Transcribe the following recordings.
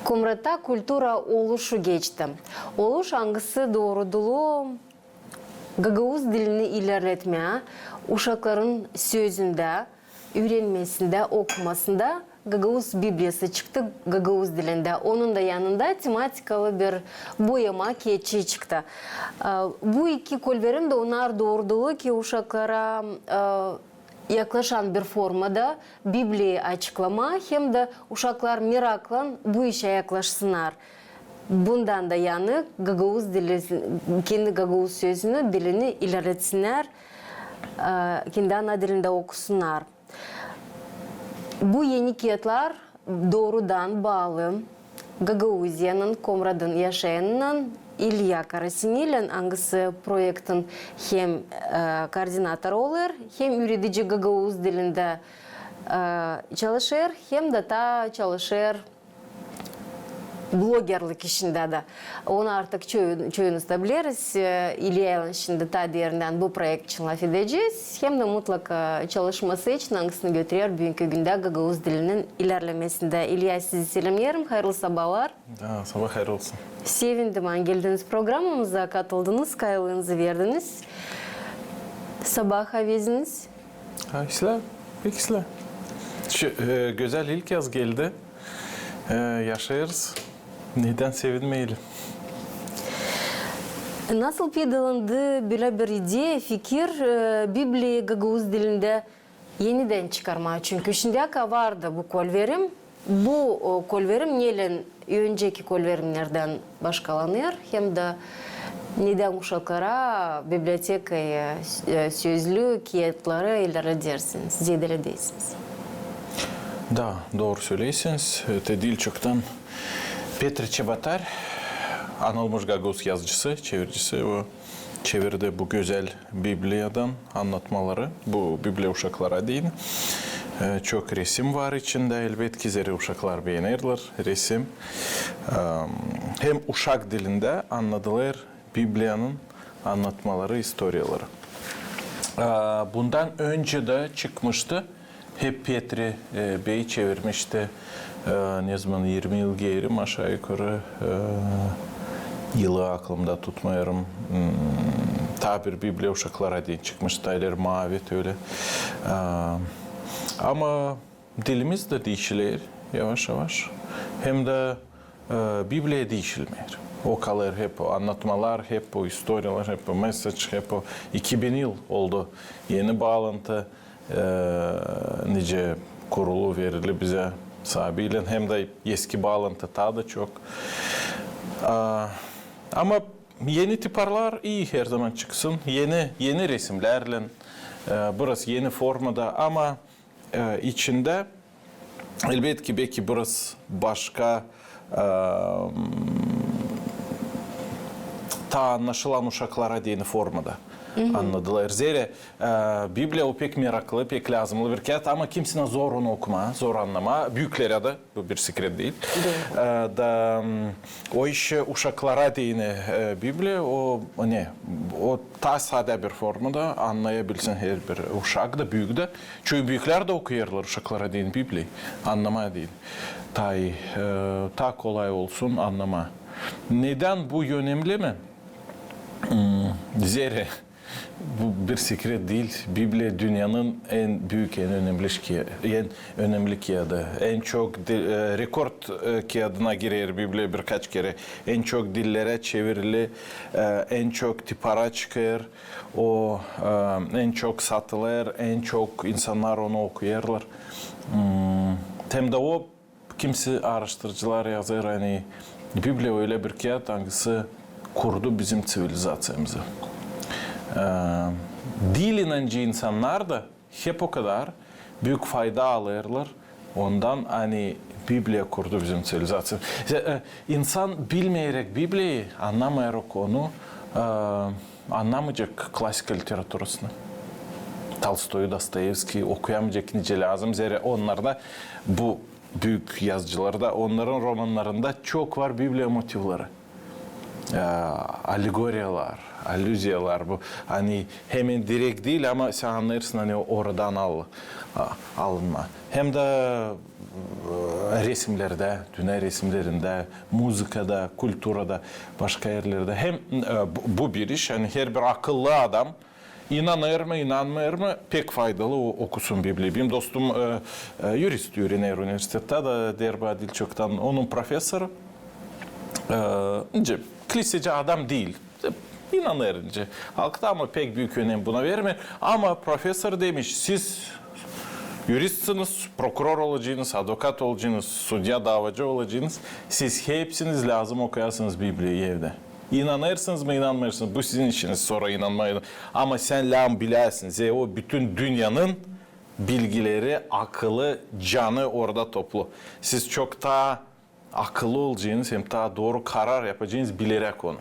Komrat'ta kultura oluşu geçti. Oluş hangisi doğrudulu Gagavuz dilini ilerletmeye, uşakların sözünde, öğrenmesinde, okumasında Gagavuz Bibliyası çıktı Gagavuz dilinde. Onun da yanında tematikalı bir boyama keçi çıktı. Bu iki kolverim de onlar doğrudulu ki uşaklara yaklaşan bir formada Bibli'yi açıklama hem de uşaklar merakla bu işe yaklaşsınlar. Bundan da yani Gagavuz dili, kendi Gagavuz sözünü, dilini ilerletsinler, kendi ana dilinde okusunlar. Bu yeni kağıtlar doğrudan bağlı Gagavuzya'nın, Komrad'ın yaşayanından İlya Karasinil'in hangisi projektin hem koordinatör olur, hem üretici Gagavuz dilinde çalışır, hem de ta çalışır blogerlik işinde de. Onu artık çoğunuz da biliriz. İlya'nın şimdi ta diğerinden bu proje için laf edeceğiz. Hem de mutlaka çalışması için hangisini götürüyor bugünkü günde Gagavuz dilinin ilerlemesinde. İlya sizi selamlıyorum. Hayırlı sabahlar. Sabah hayırlı olsun. Sevindim geldiniz programımıza katıldınız, kaylığınızı verdiniz. Sabah haveziniz. Peki. Güzel ilk yaz geldi. Yaşayırız. Neden sevinmeyelim? Nasıl pedalandı böyle bir idea, fikir Bibli'yi Gagavuz dilinde yeniden çıkarmaya? Çünkü şimdiye kadar vardı bu kolverim. Bu kolverim neyle önceki kolverimlerden başkalanır hem de neden uşaklara bibliotekaya sözlü kağıtları ilerledersiniz, zedeledeysiniz? Da, doğru söyleyesiniz. Dil çoktan Petr Çebatar, anılmış Gagavuz yazıcısı, çeviricisi. O çevirdi bu güzel Biblia'dan anlatmaları. Bu Biblia uşaklara değil. Çok resim var içinde. Elbet ki zeri uşaklar beğenirler resim. Hem uşak dilinde anladılar Biblia'nın anlatmaları, istoryaları. Bundan önce de çıkmıştı. Hep Petri Bey çevirmişti. Ne zaman 20 yıl gerim aşağı yukarı yılı aklımda tutmuyorum. Tabir Biblia uşaklara diye çıkmıştı. Aylar mavet öyle. Ama dilimiz de değişilir yavaş yavaş. Hem de Biblia değişilmiyor. O kalır hep o anlatmalar, hep o istoryalar, hep o mesaj, hep o 2000 yıl oldu. Yeni bağlantı nice kurulu verili bize sahibiyle hem de eski bağlantı daha da çok. Ama yeni tiparlar iyi her zaman çıksın. Yeni resimlerle burası yeni formada ama içinde elbette ki belki burası başka ta anlaşılan uşaklara diyeni formada. Anladılar. Zira Biblia o pek meraklı, pek lazımlı bir kağıt ama kimsine zor onu okuma, zor anlama. Büyüklere de, bu bir sekret değil. Da, o işe uşaklara diyeni Biblia, o ta sade bir formada anlayabilsin her bir uşak da, büyük de. Çünkü büyükler de okuyarlar uşaklara diyeni Biblia'yı, anlamaya değil. Ta kolay olsun anlama. Neden bu önemli mi? Zira bu bir sekret değil. Biblia dünyanın en büyük, en önemli kağıdı. En çok rekord kağıdına girer Biblia birkaç kere. En çok dillere çevrili, en çok tipara çıkar. O en çok satılır, en çok insanlar onu okuyarlar. Hem de o kimse araştırıcılar yazar hani Biblia öyle bir kağıt hangisi kurdu bizim sivilizasyamızı. Dil inancı insanlar da hep o kadar büyük fayda alırlar. Ondan hani Biblia kurdu bizim sivilizasyamızı. İnsan bilmeyerek Biblia'yı, anlamayarak onu anlamayacak klasik literatürasını. Tolstoy, Dostoyevski okuyamayacak nice lazım. Zira onlarda bu büyük yazıcılarda, onların romanlarında çok var Biblia motivleri. Alegoriyalar, alüzyalar bu. Hani hemen direkt değil ama sen anlarsın hani oradan alınma. Hem de resimlerde, dünya resimlerinde, müzikada, kültürde, başka yerlerde hem bu bir iş, yani her bir akıllı adam İnanır mı, inanmıyor mu pek faydalı okusun Bibli'yi. Benim dostum jurist öğrenir üniversitede de Derba Dilçok'tan onun profesörü. Kiliseci adam değil. İnanır ince. Halkta ama pek büyük önem buna vermiyor. Ama profesör demiş siz juristsiniz, prokuror olacaksınız, avukat olacaksınız, sudya, davacı olacaksınız. Siz hepsiniz lazım okuyasınız Bibli'yi evde. İnanırsınız mı inanmıyorsunuz? Bu sizin işiniz, sonra inanmayın. Ama sen lazım bilersiniz. O bütün dünyanın bilgileri, akıllı, canı orada toplu. Siz çok daha akıllı olacaksınız, hem daha doğru karar yapacağınız bilerek onu.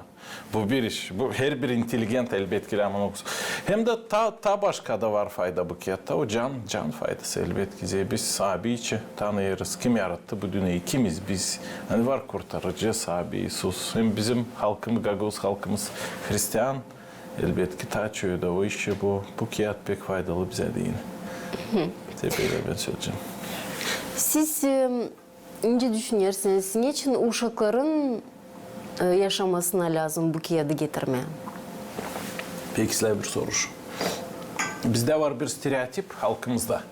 Bu bir iş. Bu her bir inteligent elbette ki okusun. Hem de ta başka da var fayda bu kiyatta. O can faydası elbette ki. Biz sahibi içi tanıyoruz. Kim yarattı bu dünyayı? Kimiz biz? Hani var kurtarıcı, sahibi İsus. Hem bizim halkımız, Gagavuz halkımız Hristiyan. Elbette ki taçıyor da o işi bu kiyat pek faydalı bize de yine. Tepeyle ben söyleyeceğim. Siz ince düşünürseniz, niçin uşakların yaşamasına lazım bu kiyadı getirmeye? Peki size bir soru. Bizde var bir stereotip halkımızda.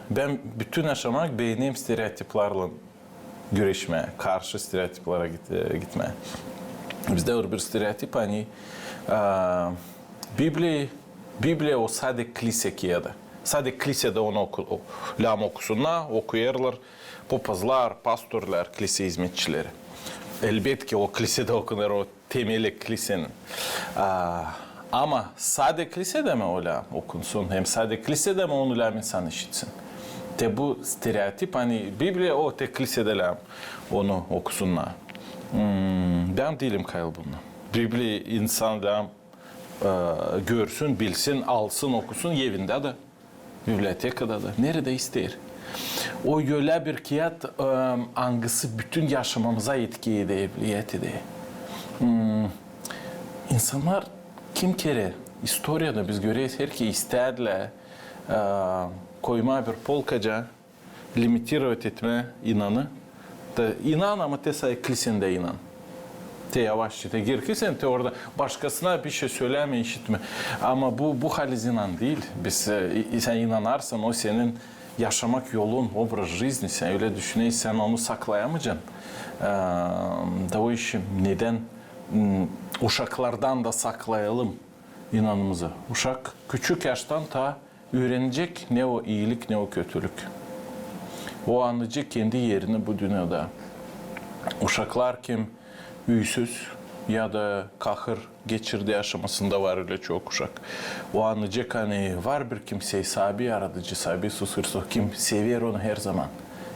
Ben bütün yaşamak beğendiğim stereotiplerle güreşmeye, karşı stereotiplere gitmeye. Bizde var bir stereotip hani Biblia o sadece kilise kiyadı. Sadece kilisede onu okusunlar, okuyarlar. Papazlar, pastörler, kilise hizmetçileri. Elbette ki o kilisede okunur, o temeli kilisenin. Ama sadece kilisede mi o lağım okunsun? Hem sadece kilisede mi onu lağım insan işitsin? Bu stereotip hani Biblia o tek kilisede lağım onu okusunlar. Ben değilim kayıl bununla. Biblia insan lağım görsün, bilsin, alsın, okusun evinde de. Bibliotekada da. Nerede ister? O öyle bir kiyat hangisi bütün yaşamamıza etki edebilir. İnsanlar kim kere historiada biz görüyoruz her ki isterler koyma bir polkaca limitirat etme inanı. Da inan ama te say kilisende inan. Te yavaşça te gir kilisen te orada başkasına bir şey söyleme işitme. Ama bu haliz inan değil. Sen inanarsan o senin yaşamak yolun, obraz жизни, sen öyle düşüneysen sen onu saklayamayacaksın. Da o işi neden uşaklardan da saklayalım inanımızı. Uşak küçük yaştan ta öğrenecek ne o iyilik ne o kötülük. O anlayacak kendi yerini bu dünyada. Uşaklar kim üysüz ya da kahır geçirdiği aşamasında var öyle çok uşak. O anlayacak hani var bir kimseyi sahibi yaratıcı, sahibi İsus Hristos kim seviyor onu her zaman.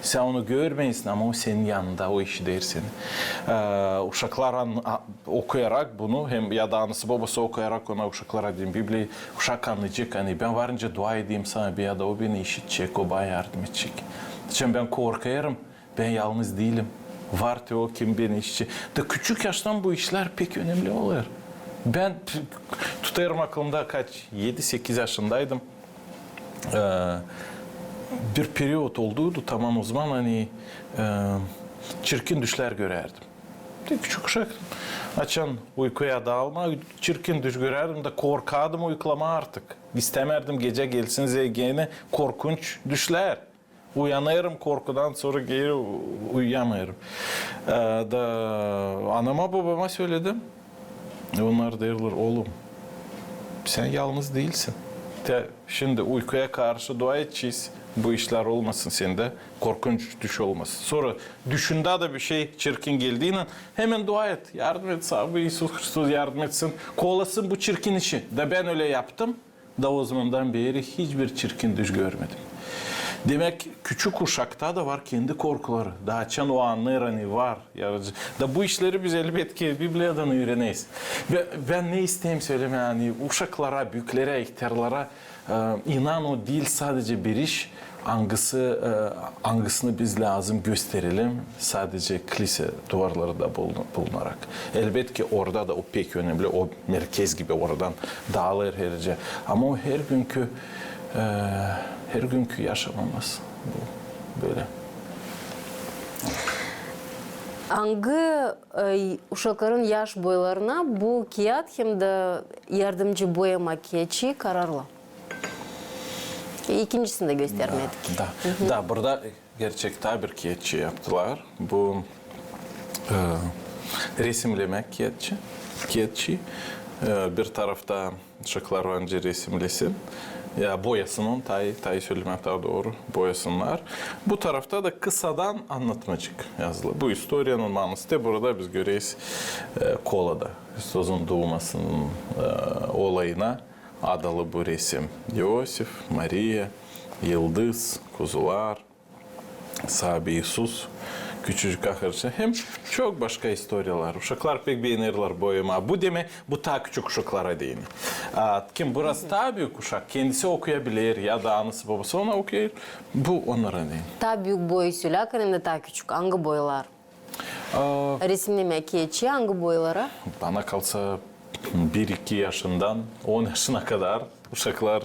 Sen onu görmeyisin ama o senin yanında o işi der seni. Uşaklar okuyarak bunu hem ya da anası babası okuyarak ona uşaklara diyeyim Biblia'yı uşak anlayacak hani ben varınca dua edeyim sana bir ya da o beni işitecek, o bana yardım edecek. Şimdi ben korkarım, ben yalnız değilim. Var o kim beni işçi. Da küçük yaştan bu işler pek önemli oluyor. Ben tutarım aklımda 7-8 yaşındaydım. Bir periyot olduydu tamam o zaman hani çirkin düşler görerdim. Küçük uşak açan uykuya dalma çirkin düş görerdim de korkardım uyklama artık. İstemerdim gece gelsin zengine korkunç düşler. Uyanıyorum korkudan sonra geri uyuyamıyorum. Da anama babama söyledim. Onlar derler oğlum sen yalnız değilsin. Şimdi uykuya karşı dua edeceğiz. Bu işler olmasın sende. Korkunç düş olmasın. Sonra düşünde de bir şey çirkin geldiğinde hemen dua et. Yardım et sahibi İsus Hristos yardım etsin. Kolasın bu çirkin işi. Da ben öyle yaptım. Da o zamandan beri hiçbir çirkin düş görmedim. Demek küçük uşakta da var kendi korkuları. Daha çan o anlar hani var. Yaratıcı. Da bu işleri biz elbette ki Biblia'dan öğreneyiz. Ben ne isteyeyim söyleme yani uşaklara, büyüklere, ihtiyarlara inan o değil sadece bir iş. Hangisini biz lazım gösterelim sadece kilise duvarları da bulunarak. Elbette ki orada da o pek önemli. O merkez gibi oradan dağılır herce. Ama o her günkü her günkü yaşamamız. Bu böyle. Hangi uşakların yaş boylarına bu kağıt hem de yardımcı boya makiyatçı kararlı? İkincisini de göstermedik. Da, burada gerçek tabir kağıtçı yaptılar. Bu resimleme kağıtçı. Bir tarafta uşaklar önce resimlesin. Ya boyasının, tay söylemek daha doğru, boyasınlar. Bu tarafta da kısadan anlatmacık yazılı. Bu historianın manası da burada biz göreyiz kolada. Hrisos'un doğmasının olayına adalı bu resim. Yosif, Maria, Yıldız, kuzular, Sabi İsus, küçücük ahırcı. Hem çok başka historiyalar. Uşaklar pek beğenirler boyama. Bu deme, bu ta küçük uşaklara değil. Kim burası ta büyük uşak, kendisi okuyabilir ya da anası babası ona okuyur. Bu onlara değil. Ta büyük boy söylerken hem de ta küçük. Hangi boylar? Resimleme kağıtçı hangi boylara? Bana kalsa 1-2 yaşından 10 yaşına kadar uşaklar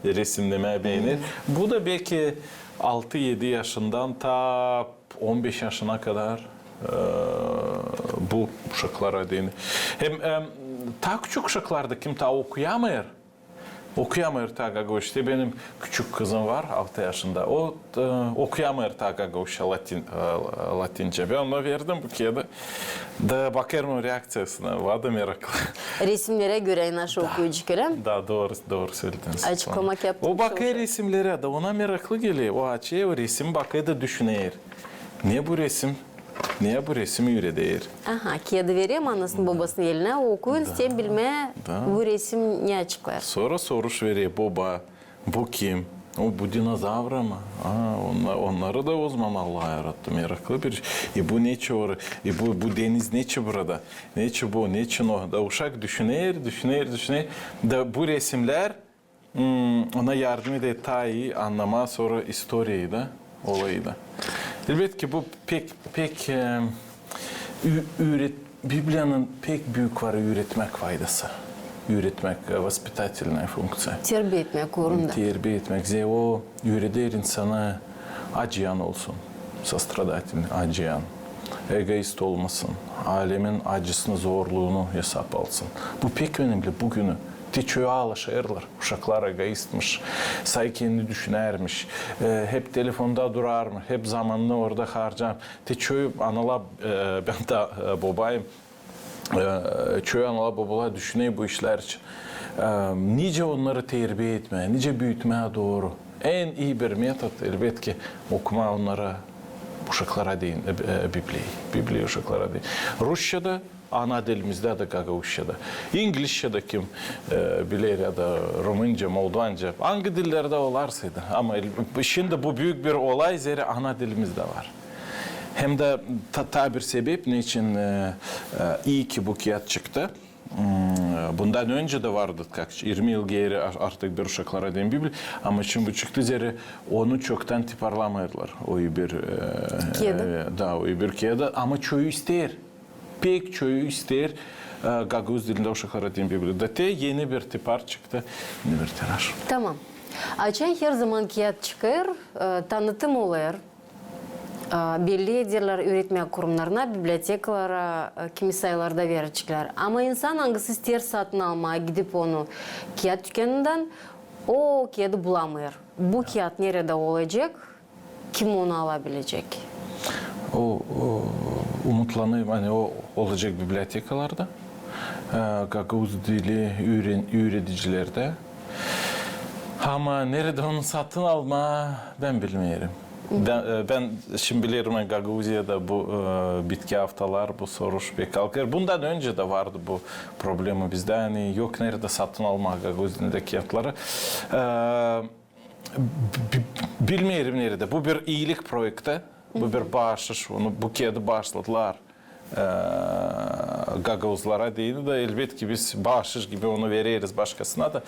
resimlemeye beğenir. Bu da belki 6-7 yaşından ta 15 yaşına kadar bu uşaklara değinir. Hem ta küçük uşaklarda kim ta okuyamıyor. Okuyamıyor ta gagavuşta. Benim küçük kızım var 6 yaşında. O okuyamıyor ta gagavuşta Latince. Ben ona verdim bu kağıdı. Da bakarım reaksiyasına. Vada meraklı. Resimlere göre nasıl okuyucu öyle mi? Da doğru söylediniz. Açıklamak yaptım. O bakıyor resimlere de ona meraklı geliyor. O açıyor o resim bakıyor da düşünüyor. Niye bu resim? Niye bu resim öyle değil? Aha, kağıdı vereyim anasının babasının eline. O okuyun sen bilme bu resim ne açıklar? Sonra soruş veriyor baba bu kim? Bu dinozavr mı? Onları da o zaman Allah yarattı. Meraklı bir şey. Bu neçe orada? Bu deniz neçe burada? Neçe bu? Neçe o? Da uşak düşünür. Da bu resimler ona yardım ediyor ta iyi anlama sonra historiyayı da olayı da. Elbette ki bu pek Biblia'nın pek büyük var üretmek faydası. Üretmek, воспитательная функция. Terbiye etmek uğrunda. Terbiye etmek. O üretir insana acıyan olsun. Sastradательный, acıyan. Egoist olmasın. Alemin acısını, zorluğunu hesap alsın. Bu pek önemli bugünü. Çöğe alışırlar. Uşaklar egoistmiş. Say kendi düşünermiş. Hep telefonda durarmış. Hep zamanını orada harcar. Çöğe anala ben de babayım. Çöğe anala babalar düşünüyor bu işler için. Nice onları terbiye etmeye, nice büyütmeye doğru. En iyi bir metot elbette ki okuma onlara uşaklara deyin Bibli'yi uşaklara deyin. Rusça'da ana dilimizde de Gagavuşça'da. İngilizce'de kim bilir ya da Rumunca, Moldovanca hangi dillerde olarsaydı. Ama şimdi bu büyük bir olay zeri ana dilimizde var. Hem de bir sebep niçin iyi ki bu kağıt çıktı. Bundan önce de vardı 20 yıl geri artık bir uşaklara deyin Bibli. Ama şimdi bu çıktı zeri onu çoktan tiparlamayırlar. O bir o bir kağıdı ama çoğu ister. Pek çoğu ister Gagavuz dilinde uşaklara deyin Bibli. Da yeni bir tipar çıktı. Yeni bir tiraj. Tamam. Açan her zaman kağıt çıkar, tanıtım olur. Belli ederler öğretmen kurumlarına, bibliotekalara, kimi sayılarda verecekler. Ama insan hangisi ister satın almaya gidip onu kağıt dükkanından o kağıdı bulamıyor. Bu kağıt nerede olacak? Kim onu alabilecek? O umutlanıyorum hani o olacak bibliotekalarda, Gagavuz dili öğreticilerde. Ama nerede onu satın alma ben bilmiyorum. Ben şimdi bilirim Gagavuzya'da bu bitki haftalar bu soruş pek kalkar. Bundan önce de vardı bu problemi bizde. Yani yok nerede satın alma Gagavuzya'daki fiyatları. Bilmiyorum nerede. Bu bir iyilik projekti. Bu bir bağışış. Bu kağıdı bağışladılar. Gagavuzlara değil de elbette ki biz bağışış gibi onu veririz başkasına da.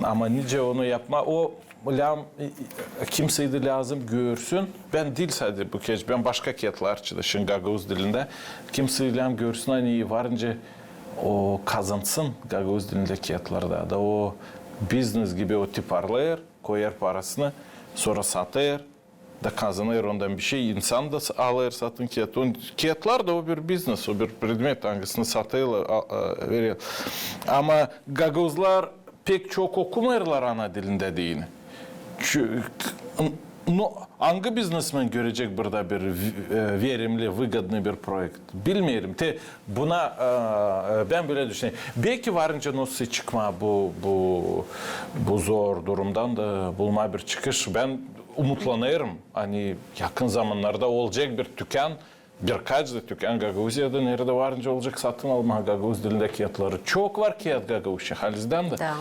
Ama nice onu yapma. O kimseyi de lazım görsün. Ben dil sadece bu kez, ben başka kağıtlar çalışıyorum Gagavuz dilinde. Kimseyi lazım görsün hani varınca o kazansın Gagavuz dilinde kağıtlarda da o business gibi o tiparlayır. koyar parasını, sonra satar da kazanır ondan bir şey, insan da alır satın kağıt. Kağıtlar da o bir biznes, o bir predmet hangisini satıyorlar, veriyor. Ama gagozlar pek çok okumayırlar ana dilinde değil. Hangi biznesmen görecek burada bir verimli, выгодный bir proje? Bilmiyorum. Buna ben böyle düşünüyorum. Belki varınca nasıl çıkma bu zor durumdan da bulma bir çıkış. Ben umutlanıyorum. Hani yakın zamanlarda olacak bir dükkan, birkaç da dükkan Gagavuzya'da nerede varınca olacak satın alma Gagavuz dilinde kağıtları. Çok var kağıt Gagavuzca halizden de. Da.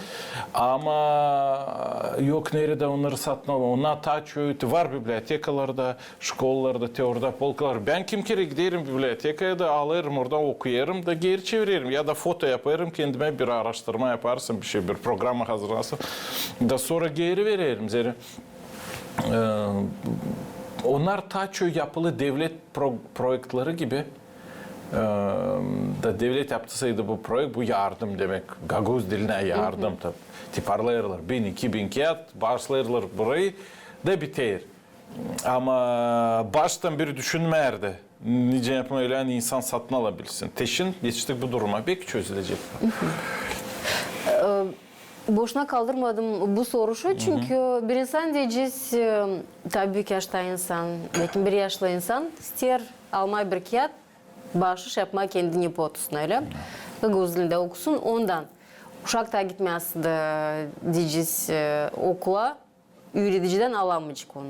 Ama yok nerede onları satın alma. Onlar taçıyor. Var bibliotekalarda, şkollarda, orada polkalar. Ben kim kere giderim bibliotekaya da alırım orada okuyarım da geri çeviririm. Ya da foto yaparım kendime bir araştırma yaparsın bir şey bir programa hazırlasın. Da sonra geri veririm. Onlar taçıyor yapılı devlet projeleri gibi da devlet yaptısaydı bu proje bu yardım demek. Gagavuz diline yardım tabi. Tiparlayırlar. 1000-2000 kağıt başlayırlar burayı da biter. Ama baştan biri düşünmerdi. Nice yapmayla insan satın alabilsin. Teşin geçtik bu duruma. Belki çözülecek. Boşuna kaldırmadım bu soruşu çünkü bir insan diyeceğiz tabii ki yaşlı insan, belki bir yaşlı insan ister almayı bir kağıt bahşiş yapma kendini potusuna öyle. Gagavuz dilinde okusun ondan. Uşakta gitmesi de diyeceğiz okula öğreticiden alamayacak onu.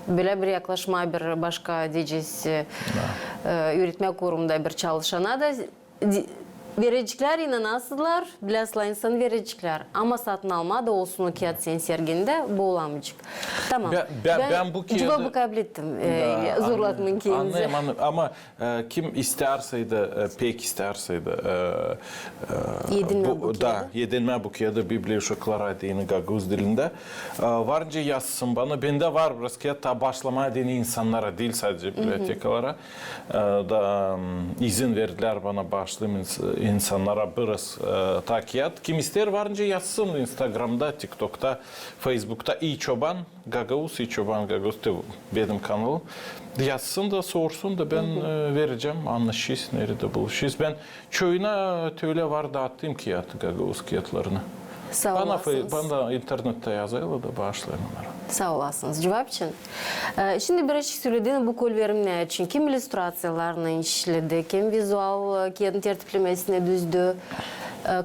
Böyle bir yaklaşma bir başka diyeceğiz öğretmen kurumunda bir çalışana da verecekler inanasılar, bilasla insan verecekler. Ama satın alma da olsun o kağıt sen serginde bu olamayacak. Tamam. Ben bu kağıdı... Cevabı kabul ettim. Zorlatmayın kendinizi. Anlayayım. Ama kim isterseydi, pek isterseydi... Yedinme bu kağıdı Biblia uşaklara dini Gagavuz dilinde. Varınca yazsın bana. Bende var biraz kağıt başlamaya dini insanlara değil sadece bibliotekalara. Da izin verdiler bana başlayayım insanlara biraz takiyat. Kim ister varınca yazsın Instagram'da, TikTok'ta, Facebook'ta İçoban Gagavuz, İçoban Gagavuz benim kanalım. Yazsın da sorsun da ben vereceğim. Anlaşıyız, nerede buluşuyuz. Ben çoğuna töyle var dağıttım kağıt, Gagavuz kağıtlarını. Sağ olasınız. Bana internette yazıyla da bağışlayın onlara. Sağ olasınız cevap için. Şimdi bir açık söylediğin bu kol verim ne için? Kim illüstrasyonlarını işledi, kim vizual kağıdın tertiplemesine düzdü?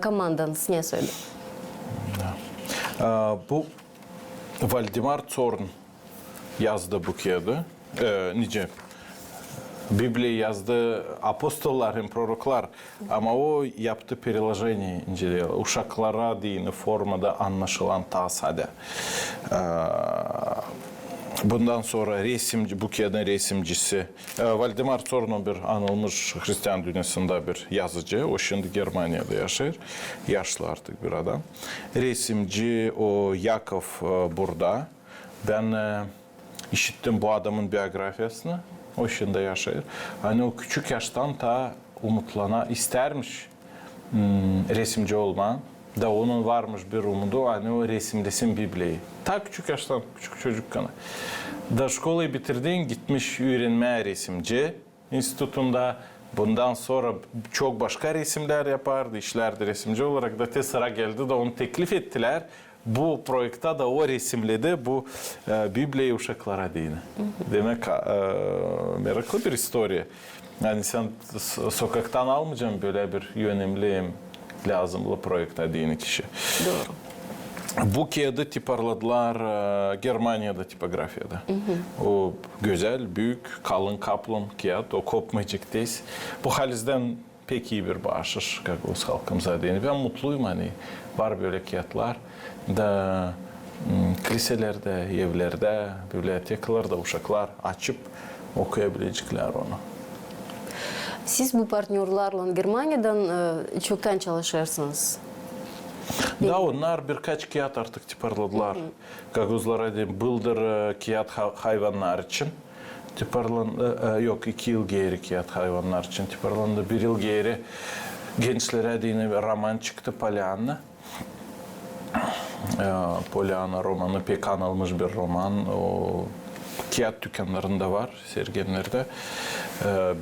Komandanız ne söyledi? Bu Valdemar Zorn yazdı bu kağıdı. Nice Bibliya yazdı, apostollar hem proroklar ama o yaptı переложение inceliyor. Uşaklara dini formada anlaşılan tasade. Bundan sonra resimci, bu kağıdın resimcisi Valdemar Zorn bir anılmış Hristiyan dünyasında bir yazıcı. O şimdi Germanya'da yaşıyor. Yaşlı artık bir adam. Resimci o Yakov burada. Ben işittim bu adamın biyografyasını. O şimdi yaşıyor. Hani o küçük yaştan ta umutlana istermiş resimci olma. Da onun varmış bir umudu, hani o resimlesin Biblia'yı. Ta küçük yaştan, küçük çocukken. Da şkolayı bitirdiğin gitmiş öğrenmeye resimci enstitütünde. Bundan sonra çok başka resimler yapardı, işlerdi resimci olarak da sıra geldi de onu teklif ettiler. Bu projekte da o resimledi bu Biblia'yı uşaklara dini. Demek meraklı bir historia. Yani sen sokaktan almayacaksın böyle bir yönemli lazımlı projekte dini kişi. Doğru. Bu kağıdı tiparladılar Germanya'da tipografyada. O güzel, büyük, kalın kaplon kağıt, o kopmayacak tez. Bu halizden pek iyi bir bağışır Gagavuz halkımıza dini. Ben mutluyum hani var böyle kağıtlar da kiliselerde, evlerde, bibliotekalarda uşaklar açıp okuyabilecekler onu. Siz bu partnerlerle Germanya'dan çoktan çalışırsınız. Da onlar birkaç kağıt artık tiparladılar. Gagavuzlara diyeyim, bıldır kağıt hayvanlar için. Tiparlandı, yok 2 yıl geri kağıt hayvanlar için tiparlandı. 1 yıl geri gençlere diyeyim bir roman çıktı Pollyanna. Polyana romanı pek anılmış bir roman. O kağıt dükkanlarında var, sergenlerde.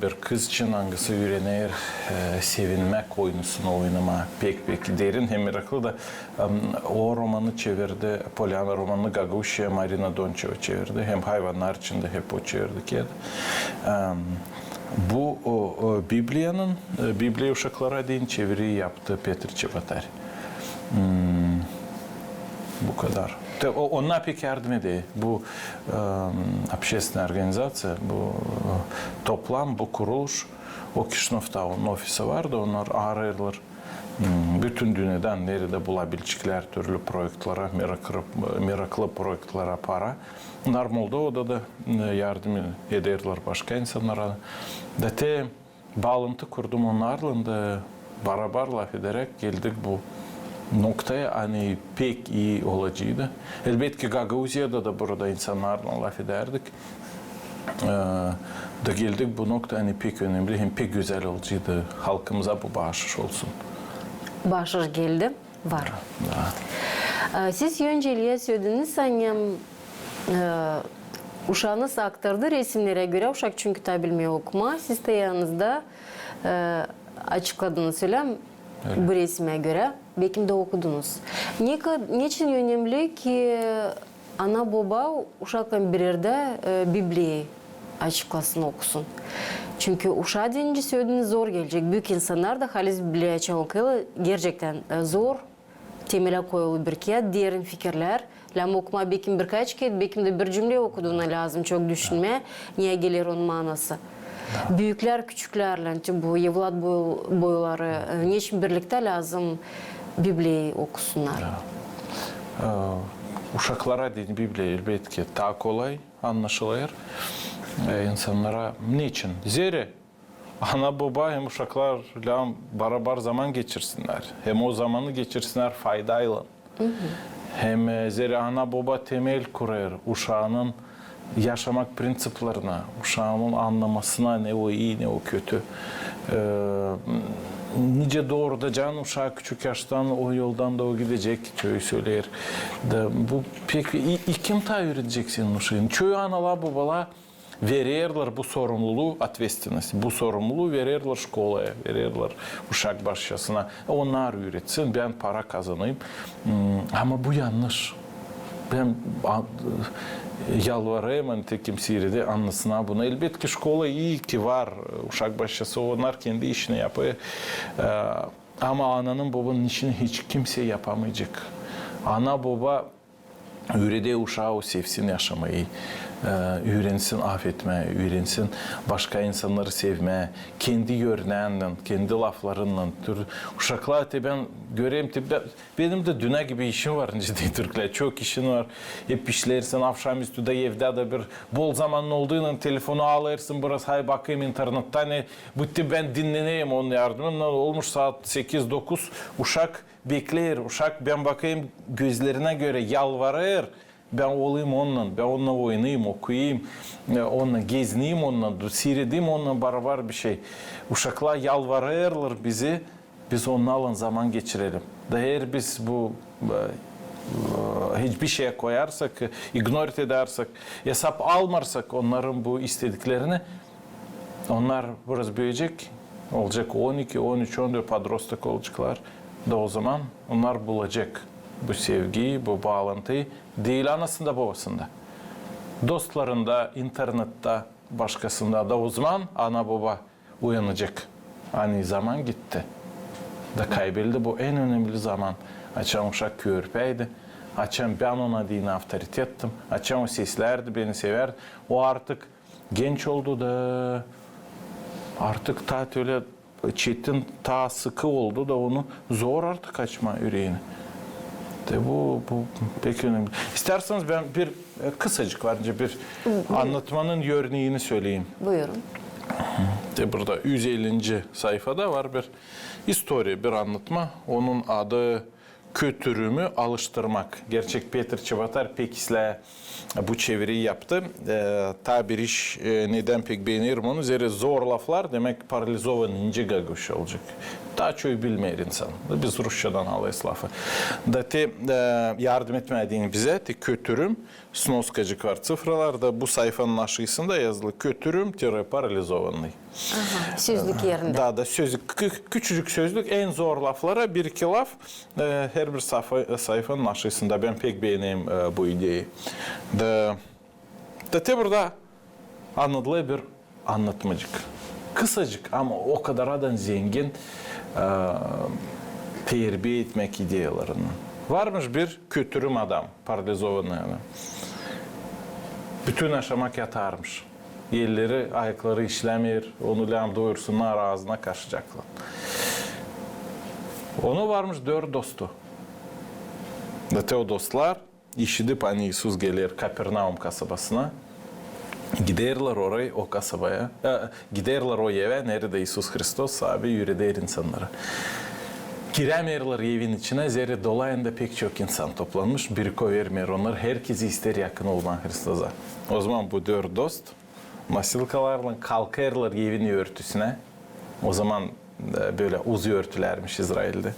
Bir kız için hangisi öğrenir, sevinmek oynusunu oynama pek derin hem meraklı da o romanı çevirdi. Polyana romanını Gaguşya, Marina Donçeva çevirdi. Hem hayvanlar içinde hep o çevirdi ki. Bu Bibliya uşaklara deyin çeviri yaptı Petr Çebatar. Bu kadar. Ona pek yardım ediyor. Bu общественная organizasyon, bu toplam, bu kuruluş, o Kişnof'ta ofisi vardı. Onlar arayırlar. Bütün dünyadan nerede bulabilecekler türlü projelere, meraklı projelere para. Onlar Moldova'da da yardım ederler başka insanlara. Da te bağlantı kurdum onlarla da beraber laf ederek geldik bu noktaya hani pek iyi olacaktı. Elbette ki Gagavuzya'da da burada insanlarla laf ederdik. Da geldik bu nokta hani pek önemli hem pek güzel olacaktı. Halkımıza bu bağışış olsun. Bağışış geldi, var. Siz önceliğe söylediniz sanırım uşağınız aktardı resimlere göre. Uşak çünkü tabi bilmiyor okuma. Siz de yanınızda açıkladığınız söylem bu resme göre. Belki de okudunuz. Niçin önemli ki ana baba uşakla bir yerde Biblia'yı açıklasın, okusun? Çünkü uşağı deyince söylediğiniz zor gelecek. Büyük insanlar da halis Biblia'ya okuyalı gerçekten zor. Temele koyulu bir kağıt, derin fikirler. Lama okuma belki birkaç kağıt, belki de bir cümle okuduğuna lazım. Çok düşünme. Niye gelir onun manası? Büyükler, küçüklerle, bu evlat boyları, niçin birlikte lazım Biblia'yı okusunlar? Uşaklara değil Biblia elbette ki daha kolay anlaşılır. İnsanlara niçin? Zira ana baba hem uşaklarla beraber zaman geçirsinler. Hem o zamanı geçirsinler faydayla. Hem zira ana baba temel kurar uşağının yaşamak prensiplerine, uşağının anlamasına ne o iyi ne o kötü. Nice doğru da can uşağı küçük yaştan o yoldan da o gidecek çoğu söyler. Bu pek kim ta öğretecek senin uşağın? Çoğu analar babalar verirler bu sorumluluğu, ответственность. Bu sorumluluğu verirler şkolaya, verirler uşak başçasına. Onlar öğretsin, ben para kazanayım. Ama bu yanlış. Ben yalvarayım hani kimseye de anlasına bunu. Elbette ki şkola iyi ki var. Uşak başçası onlar kendi işini yapıyor. Ama ananın babanın işini hiç kimse yapamayacak. Ana baba öğrediği uşağı o sevsin yaşamayı. Öğrensin affetme, öğrensin başka insanları sevme, kendi yönlerinden, kendi laflarından. Uşaklar ben göreyim, benim de düne gibi işim var ciddi Türkler, çok işin var. Hep işlersin, akşamüstü de evde de bir bol zamanın olduğundan telefonu alırsın, burası hay bakayım internetten, bu ben dinleneyim onun yardımıyla. Olmuş saat 8-9, uşak bekler, uşak ben bakayım gözlerine göre yalvarır. Ben olayım onunla, ben onunla oynayayım, okuyayım, onunla gezineyim, onunla seyredeyim, onunla beraber bir şey. Uşaklar yalvarırlar bizi, biz onlarla zaman geçirelim. Da eğer biz bu hiçbir şeye koyarsak, ignore edersek, hesap almarsak onların bu istediklerini, onlar biraz büyüyecek, olacak 12, 13, 14 padrostak olacaklar. Da o zaman onlar bulacak bu sevgiyi, bu bağlantıyı değil anasında babasında. Dostlarında, internette, başkasında da o zaman ana baba uyanacak. Hani zaman gitti. Da kaybedildi bu en önemli zaman. Açan uşak körpeydi. Açan ben ona dini avtoritettim. Açan o seslerdi, beni severdi. O artık genç oldu da artık ta öyle çetin, ta sıkı oldu da onu zor artık açma yüreğini. Bu pek önemli. İsterseniz ben bir kısacık varınca bir anlatmanın örneğini söyleyeyim. Buyurun. Burada 150. sayfada var bir histori, bir anlatma. Onun adı Kötürümü Alıştırmak. Gerçek Petr Çebatar Pekis'le bu çeviriyi yaptı. Tabir iş neden pek beğenirim onu. Zira zor laflar demek paralizovan ince gaguş olacak. Daha çoğu bilmeyer insan. Biz Rusçadan alayız lafı. Da te yardım etmediğin bize te kötürüm, snoskacık var sıfralarda. Bu sayfanın aşağısında yazılı kötürüm paralizovanный. Sözlük yerinde. Da sözlük, küçücük sözlük en zor laflara bir iki laf her bir sayfanın aşağısında. Ben pek beğeneyim bu ideyi. Da te burada anladığı bir anlatmacık. Kısacık ama o kadar zengin terbiye etmek ideyalarını. Varmış bir kötürüm adam, paralizovanный yani. Bütün aşamak yatarmış. Elleri, ayakları işlemir, onu ləm doyursunlar, ağzına kaşıyacaklar. Onu varmış 4 dostu. Da o dostlar işidip hani İsus gelir Kapernaum kasabasına. Giderler oraya, o kasabaya, giderler o eve, nerede İsus Hristos abi yürüder insanlara. Giremerler evin içine, zeri dolayında pek çok insan toplanmış, bir vermiyor onlar, herkesi ister yakın olman Hristos'a. O zaman bu 4 dost, masilkalarla kalkarlar evin örtüsüne, o zaman böyle uzun örtülermiş İsrail'de.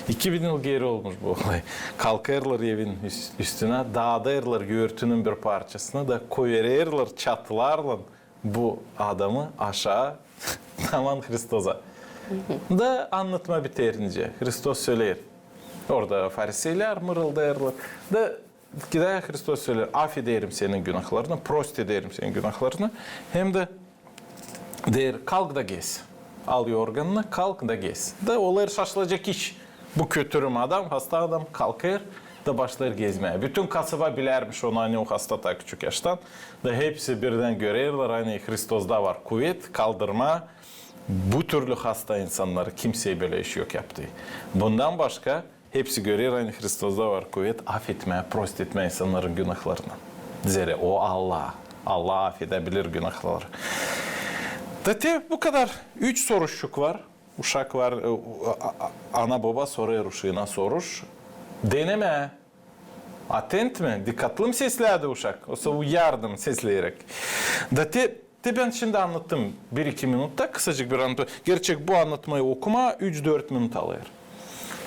2000 yıl geri olmuş bu olay. Kalkarlar evin üstüne, dağıdırlar örtünün bir parçasını da koyarlar çatılarla bu adamı aşağı tamam Hristos'a. Da anlatma biterince Hristos söyler. Orada fariseyler mırıldarlar. Da gider Hristos söyler. Affederim senin günahlarını, prost ederim senin günahlarını. Hem de der kalk da gez. Al yorganını, kalk da gez. Da olayır şaşılacak iş. Bu kötürüm adam, hasta adam kalkar da başlar gezmeye. Bütün kasaba bilermiş onu hani o hasta ta küçük yaştan. Da hepsi birden görürler hani Hristos'da var kuvvet, kaldırma. Bu türlü hasta insanları kimseye böyle iş yok yaptı. Bundan başka hepsi görür hani Hristos'da var kuvvet, affetmeye, prost etmeye insanların günahlarını. Zere o Allah. Allah affedebilir günahları. Zaten bu kadar 3 soruşluk var. Uşak var, ana baba soruyor uşağına soruş. Deneme. Atent mi? Dikkatli mi sesledi uşak? Oysa uyardım sesleyerek. Zaten ben şimdi anlattım 1-2 minutta kısacık bir anlatma. Gerçek bu anlatmayı okuma 3-4 minut alır.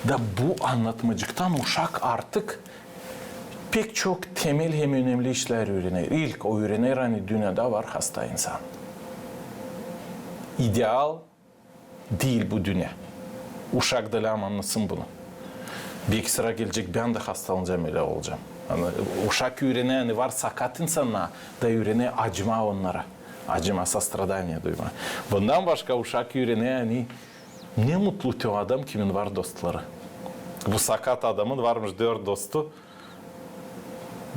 Da bu anlatmacıktan uşak artık pek çok temel hem önemli işler öğrenir. İlk o öğrenir hani dünyada var hasta insan. İdeal değil bu dünya. Uşak da ləm anlasın bunu. Bir sıra gelecek ben de hastalanacağım öyle olacağım. Yani uşak öğrenen var sakat insanlar da öğrene acıma onlara. Acıma, sastradanya duyma. Bundan başka uşak öğrenen ne mutlu o adam kimin var dostları. Bu sakat adamın varmış 4 dostu.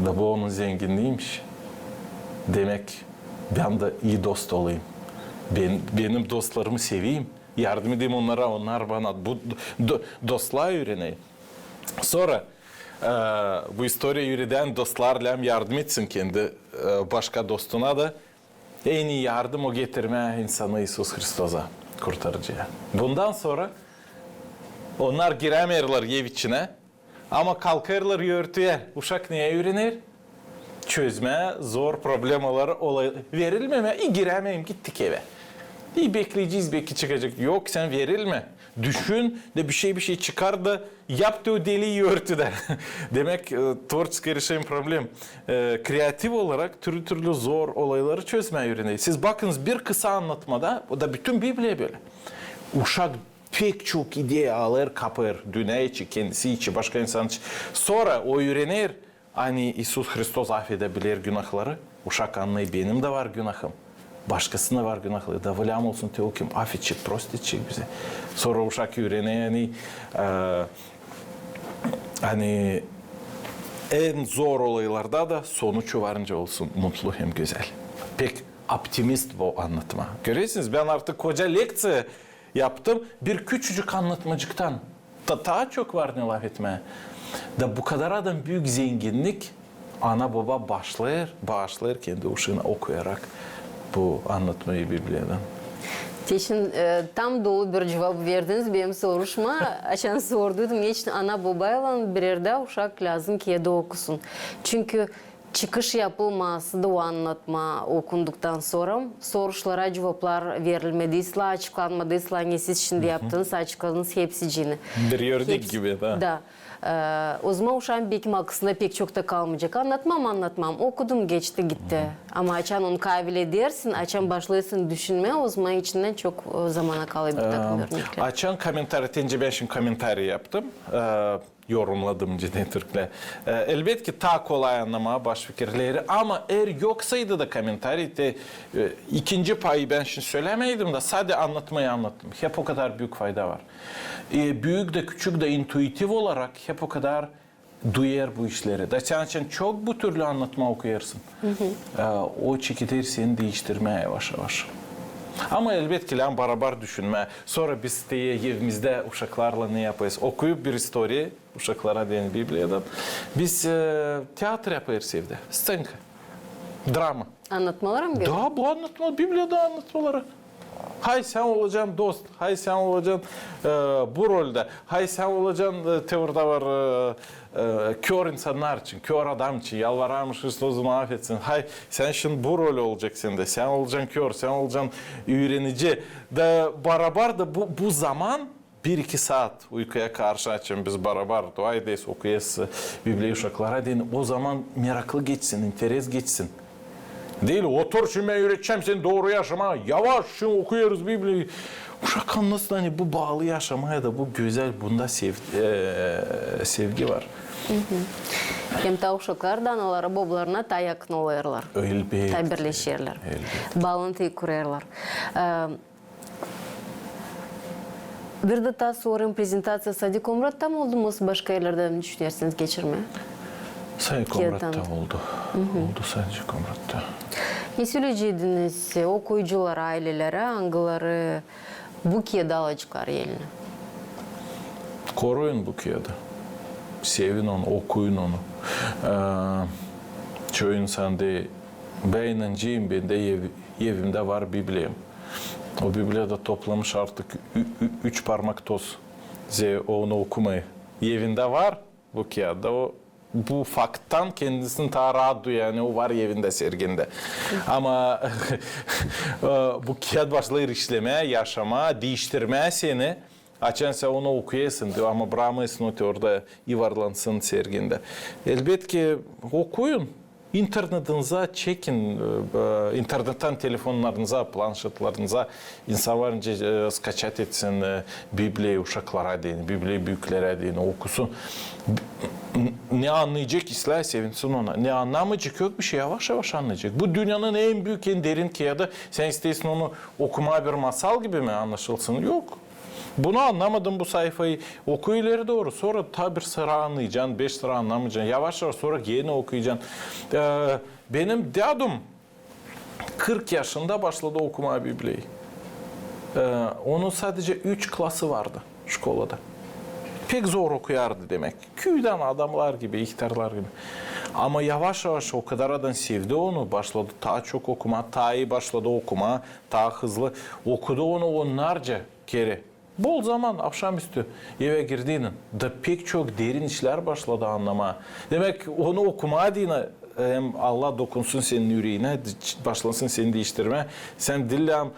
Da bu onun zenginliğiymiş. Demek ben de iyi dost olayım. Benim dostlarımı seveyim. Yardım edeyim onlara, onlar bana. Bu dostluğa öğreneyim. Sonra bu historiya yürüden dostlarla yardım etsin kendi başka dostuna da. En iyi yardım o getirme insanı İsus Hristos'a, kurtarıcıya. Bundan sonra onlar giremerler ev içine ama kalkarlar örtüye. Uşak neye öğrenir? Çözme, zor problemaları verilmeme. Giremeyim gittik eve. İyi bekleyeceğiz belki çıkacak. Yok sen verilme. Düşün de bir şey çıkar da yaptı o deliği örtü der. Demek tворческое решение problem. Kreatif olarak türlü zor olayları çözmeyi öğreneyiz. Siz bakınız bir kısa anlatmada o da bütün Bibli'ye böyle. Uşak pek çok ideya alır kapır. Dünya içi, kendisi içi, başka insan içi. Sonra o öğrenir. Hani İsus Hristos affedebilir günahları. Uşak anlayı benim de var günahım. Başkasına var günahları. Da vılam olsun te okum. Affedecek, prost edecek bize. Sonra uşak öğrene hani en zor olaylarda da sonucu varınca olsun mutlu hem güzel. Pek optimist bu anlatma. Görüyorsunuz ben artık koca leksiya yaptım. Bir küçücük anlatmacıktan daha çok var ne laf etmeye. Da bu kadar adam büyük zenginlik ana baba bağışlar kendi uşağına okuyarak bu anlatmayı Biblia'dan. Teşin tam dolu bir cevap verdiniz benim soruşma. Aşan sordum. Geçti ana babayla bir yerde uşak lazım ki ya da okusun. Çünkü çıkış yapılması da o anlatma okunduktan sonra sorulara cevaplar verilmediyse, açıklanmadıysa, ne siz şimdi yaptınız, açıkladınız hepsini. Bir ördek gibi da. Da. O zaman uşağın bekim akısında pek çok da kalmayacak. Anlatmam. Okudum, geçti, gitti. Ama açan onu kabul edersin, açan başlıyorsun düşünmeye, o zaman içinden çok zamana kalıyor bir takım örnekler. Açan komentarı, tence ben şimdi komentarı yaptım. Yorumladım cidden Türk'le. Elbette ki ta kolay anlamaya baş fikirleri ama eğer yoksaydı da komentarı de ikinci payı ben şimdi söylemeydim de sadece anlattım. Hep o kadar büyük fayda var. Büyük de küçük de intuitif olarak hep o kadar duyar bu işleri. Da sen için çok bu türlü anlatma okuyarsın. O çekilir seni değiştirmeye yavaş yavaş. Ama elbette ki lan beraber düşünme. Sonra biz de evimizde uşaklarla ne yapıyoruz? Okuyup bir story uşaklara diyen Biblia'dan. Biz tiyatro yapıyoruz evde. Scenka. Drama. Anlatmalara mı göre? Da bu anlatma, Biblia'da anlatmaları. Hay sen olacaksın dost, hay sen olacaksın bu rolde, hay sen olacaksın teoride var kör insanlar için, kör adam için, yalvararmış Hristosu affetsin. Hay sen şimdi bu rol olacaksın de, sen olacaksın kör, sen olacaksın öğrenici. Da beraber de bu zaman 1-2 saat uykuya karşı açın biz beraber dua ederiz, okuyasız Biblia'yı uşaklara deyin. O zaman meraklı geçsin, interes geçsin. Değil, otur şimdi ben öğreteceğim seni doğru yaşama. Yavaş şimdi okuyoruz Biblia'yı. Uşak anlasın hani bu bağlı yaşamaya da bu güzel, bunda sevgi var. Hem de uşaklar da analara, babalarına da yakın oluyorlar. Elbette. Da birleşirler. Bağlantıyı kurarlar. Bir de daha sorayım, prezentatsiya Sadi Komrat'ta mı oldu mu? Başka yerlerden düşünüyorsunuz geçirme? Sadi Komrat'ta oldu. Oldu sadece Komrat'ta. Ne söyleyeceğiniz okuyuculara, ailelere, hangileri bu kiyede alacaklar eline? Koruyun bu kiyede. Sevin onu, okuyun onu. Çoğu insan de ben inancıyım, ben de evimde var Biblia'm. O Biblia'da toplamış artık 3 parmak toz. Onu okumayı. Evinde var bu kiyede. O bu fakttan kendisini ta rahat duyuyor. Yani o var evinde, serginde. Ama bu kağıt başlayır işlemeye, yaşamaya, değiştirmeye seni. Açan sen onu okuyasın diyor ama bırakmayasın o orada yuvarlansın serginde. Elbette ki okuyun. İnternetinize çekin, internetten telefonlarınıza, planşetlerinize insanlar skaçat etsin, Biblia'yı uşaklara deyin, Biblia'yı büyüklere deyin, okusun. Ne anlayacak ise sevinsin ona. Ne anlamayacak yok bir şey, yavaş yavaş anlayacak. Bu dünyanın en büyük, en derin kağıdı. Sen isteyorsun onu okumaya bir masal gibi mi anlaşılsın? Yok. Bunu anlamadım bu sayfayı. Oku ileri doğru. Sonra ta bir sıra anlayacaksın, 5 sıra anlamayacaksın. Yavaş yavaş sonra yeni okuyacaksın. Benim dadım 40 yaşında başladı okumaya Biblia'yı. Onun sadece 3 klası vardı şkolada. Pek zor okuyardı demek. Köyden adamlar gibi, ihtiyarlar gibi. Ama yavaş yavaş o kadar adam sevdi onu. Başladı daha çok okuma, daha iyi başladı okuma, daha hızlı. Okudu onu onlarca kere. Bol zaman akşamüstü eve girdiğinin da pek çok derin işler başladı anlama. Demek onu okumaya dine hem Allah dokunsun senin yüreğine, başlasın seni değiştirme. Sen dillem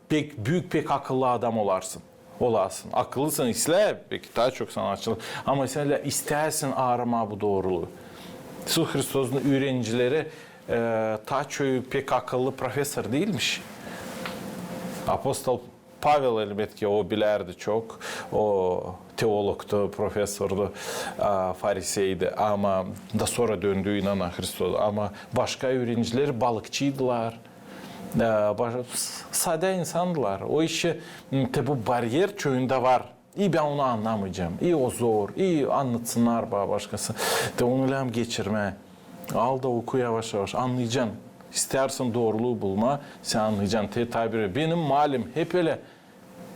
pek büyük, pek akıllı adam olarsın. Olasın. Akıllısın isle, peki daha çok sana açılır. Ama sen istersin arama bu doğruluğu. Su Hristos'un öğrencileri ta çok pek akıllı profesör değilmiş. Apostol Pavel elbette ki o bilerdi çok. O teologtu, profesördü, fariseydi ama da sonra döndü inana Hristosa. Ama başka öğrenciler balıkçıydılar. Sade insandılar. O işi bu bariyer çöyünde var. İyi ben onu anlamayacağım. İyi o zor. İyi anlatsınlar bana başkası. De onu geçirme. Al da oku yavaş yavaş. Anlayacaksın. İstersen doğruluğu bulma. Sen anlayacaksın. Tabiri. Benim malim hep öyle.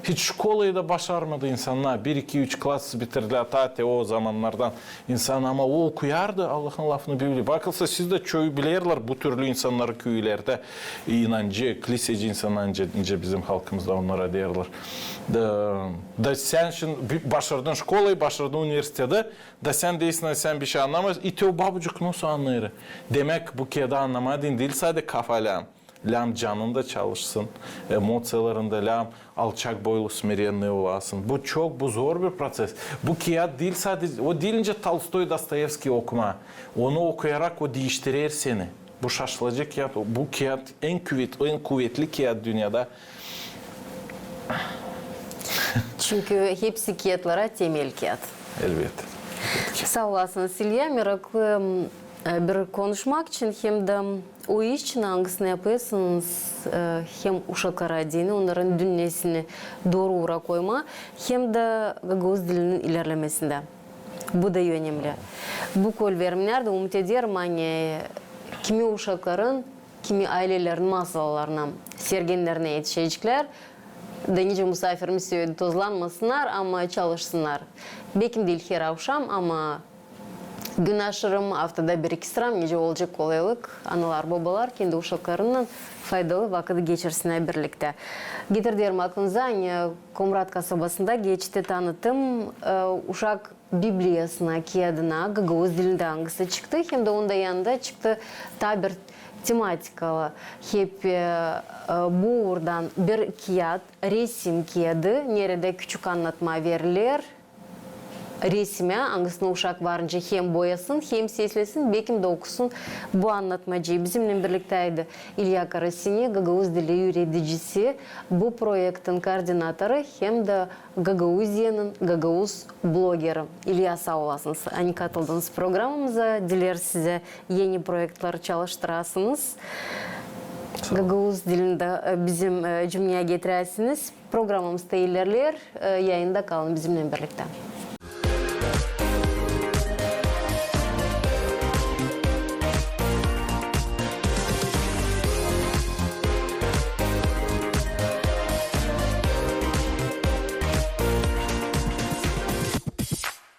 Hiç şkolayı da başarmadı insanlar. 1, 2, 3 klas bitirdiler ta o zamanlardan. İnsan ama o okuyardı Allah'ın lafını biliyor. Bakılsa siz de çoğu bilirler bu türlü insanları köylerde inancı, kiliseci insanlar ince bizim halkımızda onlara derler. Da sen şimdi başardın şkolayı, başardın üniversitede, da sen değilsin sen bir şey anlamaz. İte o babucuk nasıl anlayır? Demek bu keda anlamadın değil sadece kafayla. Lam canında çalışsın, emosiyalarında lam alçak boylu smerenli olasın. Bu zor bir proses. Bu kağıt değil sadece, o değilince Tolstoy, Dostoyevski okuma. Onu okuyarak o değiştirir seni. Bu şaşılacak kağıt, bu kağıt en kuvvetli kağıt dünyada. Çünkü hepsi kağıtlara temel kağıt. Elbette. Sağ olasın Silya. Meraklı bir konuşmak için hem de o iş için hangisini yapıyorsunuz hem uşaklara dini, onların dünyasını doğru koyma hem de Gagavuz dilinin ilerlemesinde. Bu da önemli. Bu kol verimlerde umut ederim hani kimi uşakların, kimi ailelerin masalalarına, sergenlerine yetişecekler. Da nice misafirimiz söyledi tozlanmasınlar ama çalışsınlar. Bekim değil her akşam ama gün aşırım, haftada 1-2 sıram nice olacak kolaylık. Analar, babalar kendi uşaklarının faydalı vakit geçirsinler birlikte. Getirdiğim aklınıza hani Komrat kasabasında geçti tanıtım uşak Bibliyasına, kağıdına Gagavuz dilinde hangisi çıktı. Hem de onda yanında çıktı tabir tematikalı. Hep buradan bir kağıt, resim kağıdı, nerede küçük anlatma verilir. Resime, hangisine uşak varınca hem boyasın, hem seslesin, bekim de okusun bu anlatmacıyı. Bizimle birlikteydi İlya Karasini, Gagavuz dili yöneticisi, bu projektin koordinatörü hem de Gagavuzya'nın Gagavuz blogeri. İlya sağ olasınız. Hani katıldınız programımıza. Diler size yeni projeler çalıştırasınız. Gagavuz dilinde bizim cümleye getirersiniz. Programımızda ilerler. Yayında kalın bizimle birlikte.